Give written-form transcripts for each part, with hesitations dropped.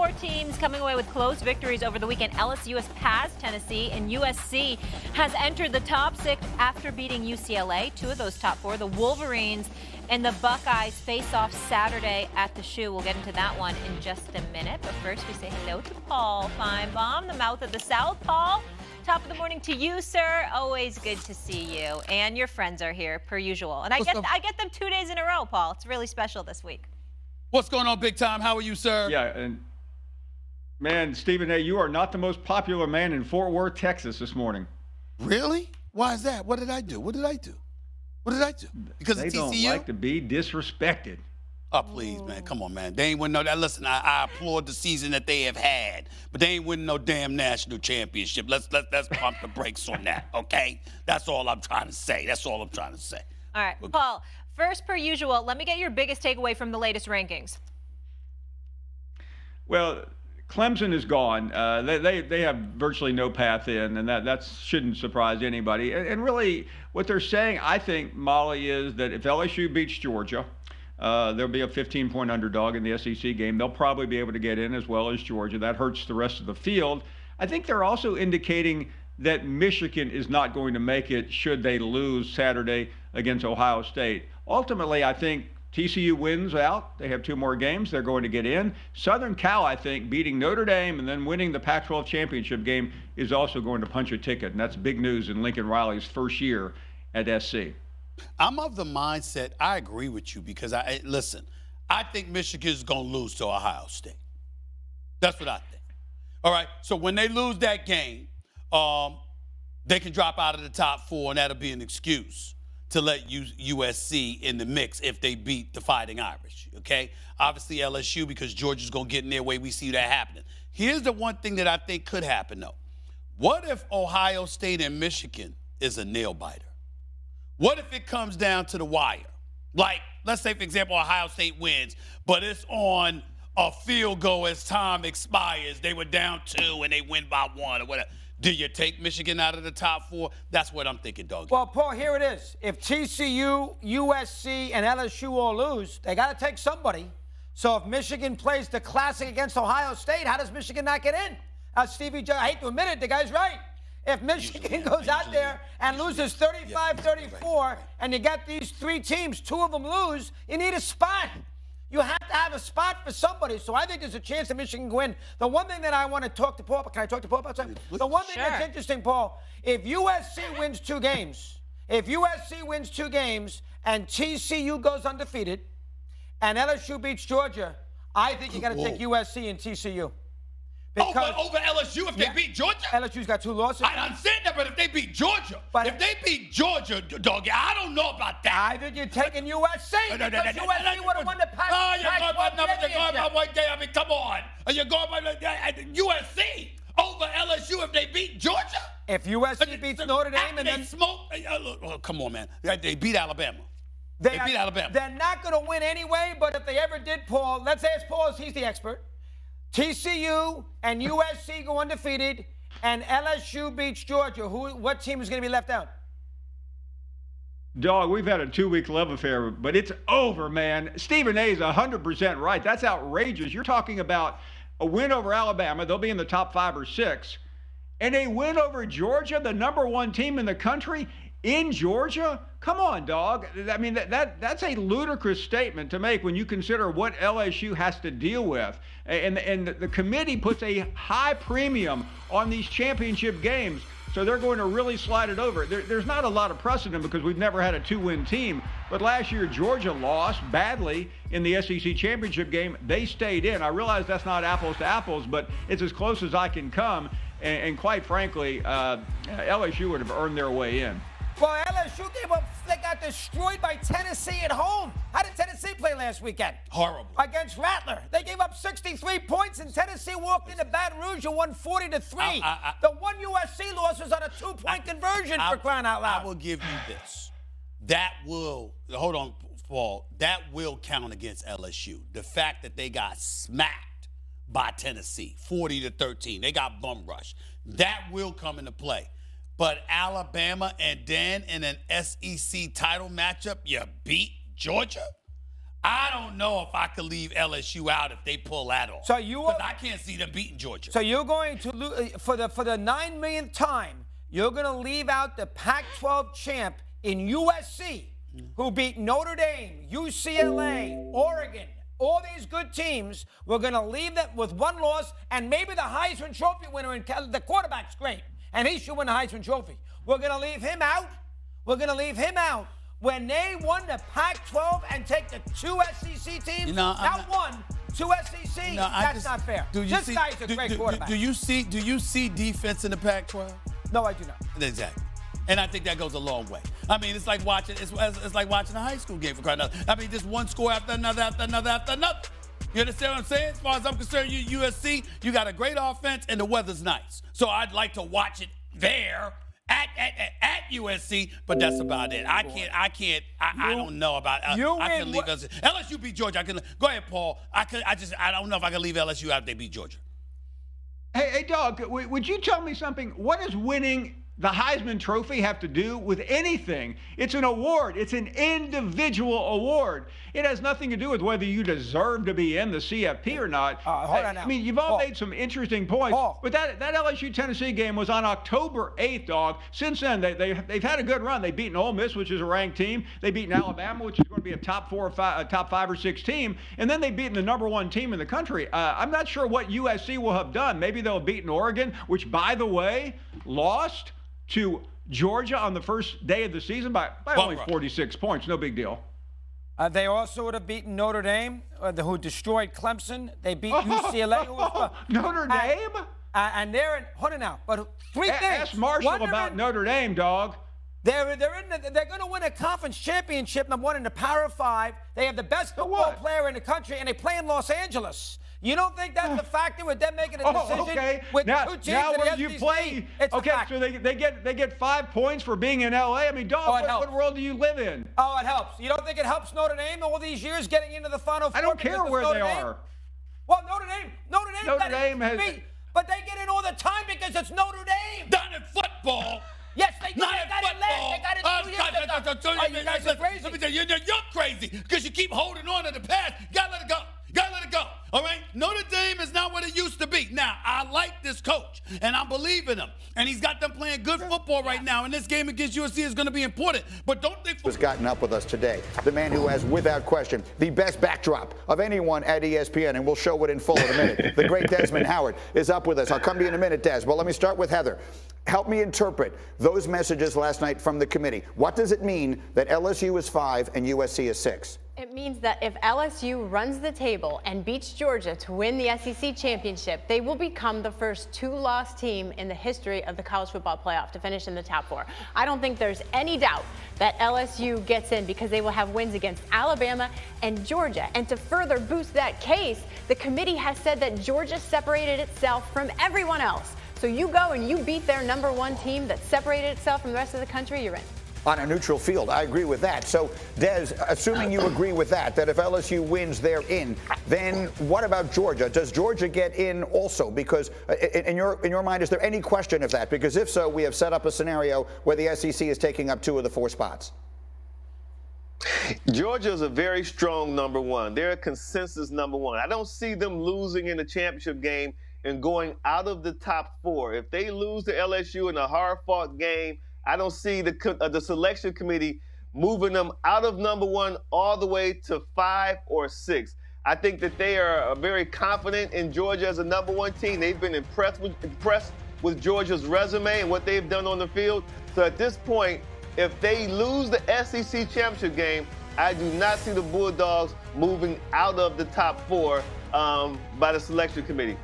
4 teams coming away with close victories over the weekend. LSU has passed Tennessee, and USC has entered the top 6 after beating UCLA. 2 of those top 4, the Wolverines and the Buckeyes, face off Saturday at the Shoe. We'll get into that one in just a minute. But first, we say hello to Paul Finebaum, the mouth of the South. Paul, top of the morning to you, sir. Always good to see you. And your friends are here, per usual. And I get them 2 days in a row, Paul. It's really special this week. What's going on, big time? How are you, sir? Yeah, and man, Stephen A., you are not the most popular man in Fort Worth, Texas this morning. Really? Why is that? What did I do? What did I do? What did I do? Because they of TCU? Don't like to be disrespected. Oh, please, man. Come on, man. They ain't winning no that. Listen, I applaud the season that they have had, but they ain't winning no damn national championship. Let's pump the brakes on that, okay? That's all I'm trying to say. All right, Paul, first, per usual, let me get your biggest takeaway from the latest rankings. Well, Clemson is gone. They have virtually no path in, and that shouldn't surprise anybody. And really, what they're saying, I think, Molly, is that if LSU beats Georgia, there'll be a 15-point underdog in the SEC game. They'll probably be able to get in as well as Georgia. That hurts the rest of the field. I think they're also indicating that Michigan is not going to make it should they lose Saturday against Ohio State. Ultimately, I think TCU wins out. They have 2 more games. They're going to get in. Southern Cal, I think, beating Notre Dame and then winning the Pac-12 championship game is also going to punch a ticket. And that's big news in Lincoln Riley's first year at SC. I'm of the mindset, I agree with you, because listen, I think Michigan's going to lose to Ohio State. That's what I think. All right, so when they lose that game, they can drop out of the top 4, and that'll be an excuse to let USC in the mix if they beat the Fighting Irish, okay? Obviously LSU, because Georgia's going to get in their way. We see that happening. Here's the one thing that I think could happen, though. What if Ohio State and Michigan is a nail-biter? What if it comes down to the wire? Like, let's say, for example, Ohio State wins, but it's on a field goal as time expires. They were down 2 and they win by 1 or whatever. Do you take Michigan out of the top 4? That's what I'm thinking, Doug. Well, Paul, here it is. If TCU, USC, and LSU all lose, they got to take somebody. So if Michigan plays the classic against Ohio State, how does Michigan not get in? Stevie, I hate to admit it, the guy's right. If Michigan goes out there and loses 35-34, and you got these 3 teams, 2 of them lose, you need a spot. You have to have a spot for somebody. So I think there's a chance that Michigan can win. The one thing that I want to talk to Paul, can I talk to Paul about something? The one thing that's interesting, Paul, if USC wins 2 games, and TCU goes undefeated, and LSU beats Georgia, I think you got to take USC and TCU. Over LSU if they beat Georgia? LSU's got 2 losses. I understand that, but if they beat Georgia, if they beat Georgia, dog, I don't know about that. I think you're taking USC because USC would have won the Pac-12 championship. I mean, come on. You're going by USC over LSU if they beat Georgia? If USC beats Notre Dame and then smoke. Come on, man. They beat Alabama. They beat Alabama. They're not going to win anyway, but if they ever did, Paul, let's ask Paul, he's the expert. TCU and USC go undefeated, and LSU beats Georgia. What team is going to be left out? Dog, we've had a 2-week love affair, but it's over, man. Stephen A. is 100% right. That's outrageous. You're talking about a win over Alabama. They'll be in the top 5 or 6. And a win over Georgia, the #1 team in the country, in Georgia? Come on, dog. I mean, that's a ludicrous statement to make when you consider what LSU has to deal with. And the committee puts a high premium on these championship games, so they're going to really slide it over. There's not a lot of precedent because we've never had a 2-win team. But last year, Georgia lost badly in the SEC championship game. They stayed in. I realize that's not apples to apples, but it's as close as I can come. And quite frankly, LSU would have earned their way in. Well, LSU they got destroyed by Tennessee at home. How did Tennessee play last weekend? Horrible. Against Rattler. They gave up 63 points, and Tennessee walked into Baton Rouge and won 40-3. The one USC loss was on a 2-point conversion, for crying out loud. I will give you this. That will, hold on, Paul, that will count against LSU. The fact that they got smacked by Tennessee, 40-13. They got bum rushed. That will come into play. But Alabama and then in an SEC title matchup, you beat Georgia? I don't know if I could leave LSU out if they pull that off. So you Because I can't see them beating Georgia. So you're going to lose for the 9 millionth time. You're going to leave out the Pac-12 champ in USC, who beat Notre Dame, UCLA, Oregon, all these good teams. We're going to leave them with one loss, and maybe the Heisman Trophy winner, the quarterback's great, and he should win the Heisman Trophy. We're going to leave him out. We're going to leave him out when they won the Pac-12 and take the 2 SEC teams. Not one, 2 SEC. That's not fair. This guy's a great quarterback. Do you see defense in the Pac-12? No, I do not. Exactly. And I think that goes a long way. I mean, it's like watching a high school game, for crying out loud. I mean, just one score after another, after another, after another. You understand what I'm saying? As far as I'm concerned, USC, you got a great offense and the weather's nice. So I'd like to watch it there at USC, but that's about it. I don't know about I can leave LSU. LSU beat Georgia. I can go ahead, Paul. I don't know if I can leave LSU out if they beat Georgia. Hey, Dog, would you tell me something? What does winning the Heisman Trophy have to do with anything? It's an award. It's an individual award. It has nothing to do with whether you deserve to be in the CFP or not. Hold on now. I mean, you've all made some interesting points. But that LSU-Tennessee game was on October 8th, Dog. Since then, they've had a good run. They've beaten Ole Miss, which is a ranked team. They've beaten Alabama, which is going to be a top 5 or 6 team. And then they've beaten the #1 team in the country. I'm not sure what USC will have done. Maybe they'll have beaten Oregon, which, by the way, lost to Georgia on the first day of the season by only 46 points. No big deal. They also would have beaten Notre Dame, who destroyed Clemson. They beat UCLA. Notre Dame? And they're in. Hold on now. But three things. Ask Marshall about Notre Dame, Dog. They're going to win a conference championship, #1 in the Power 5. They have the best football player in the country, and they play in Los Angeles. You don't think that's a factor with them making a decision with two teams now in where the you SEC? play? It's Okay, so they get 5 points for being in LA. I mean, Dog, what world do you live in? Oh, it helps. You don't think it helps Notre Dame all these years getting into the Final Four? I don't care where they are. Well, Notre Dame has beat, but they get in all the time because it's Notre Dame. Not in football. Yes, they Not got in it last. They got it 2 years ago. Oh, you guys are crazy. Let me tell you, you're crazy because you keep holding on to the past. You gotta let it go. Gotta let it go. All right? Notre Dame is not what it used to be. Now, I like this coach, and I believe in him. And he's got them playing good football right now. And this game against USC is going to be important. But don't think has gotten up with us today. The man who has, without question, the best backdrop of anyone at ESPN, and we'll show it in full in a minute. The great Desmond Howard is up with us. I'll come to you in a minute, Des. But let me start with Heather. Help me interpret those messages last night from the committee. What does it mean that LSU is 5 and USC is 6? It means that if LSU runs the table and beats Georgia to win the SEC championship, they will become the first 2-loss team in the history of the college football playoff to finish in the top 4. I don't think there's any doubt that LSU gets in because they will have wins against Alabama and Georgia. And to further boost that case, the committee has said that Georgia separated itself from everyone else. So you go and you beat their #1 team that separated itself from the rest of the country, you're in. On a neutral field. I agree with that. So, Des, assuming you agree with that if LSU wins, they're in, then what about Georgia? Does Georgia get in also? Because in your mind, is there any question of that? Because if so, we have set up a scenario where the SEC is taking up 2 of the 4 spots. Georgia is a very strong #1. They're a consensus #1. I don't see them losing in the championship game and going out of the top 4. If they lose to LSU in a hard-fought game, I don't see the selection committee moving them out of #1 all the way to 5 or 6. I think that they are very confident in Georgia as a #1 team. They've been impressed with Georgia's resume and what they've done on the field. So at this point, if they lose the SEC championship game, I do not see the Bulldogs moving out of the top 4 by the selection committee.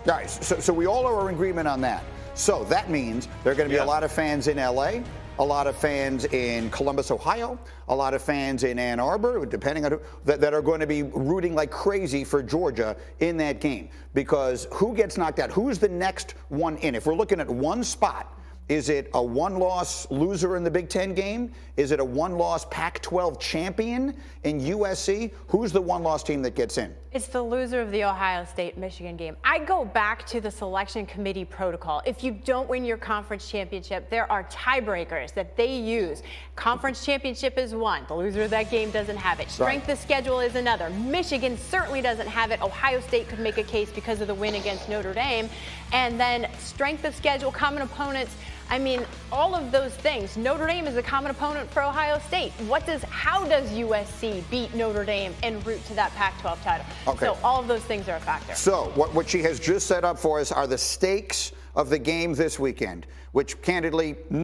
All right, so we all are in agreement on that. So that means there are going to be a lot of fans in LA, a lot of fans in Columbus, Ohio, a lot of fans in Ann Arbor, depending on that are going to be rooting like crazy for Georgia in that game. Because who gets knocked out? Who's the next one in? If we're looking at one spot Is it a one-loss loser in the Big Ten game? Is it a one-loss Pac-12 champion in USC? Who's the one-loss team that gets in? It's the loser of the Ohio State-Michigan game. I go back to the selection committee protocol. If you don't win your conference championship, there are tiebreakers that they use. Conference championship is one. The loser of that game doesn't have it. Strength of schedule is another. Michigan certainly doesn't have it. Ohio State could make a case because of the win against Notre Dame. And then strength of schedule, common opponents. I mean, all of those things. Notre Dame is a common opponent for Ohio State. How does USC beat Notre Dame en route to that Pac-12 title? Okay. So all of those things are a factor. So what she has just set up for us are the stakes of the game this weekend, which candidly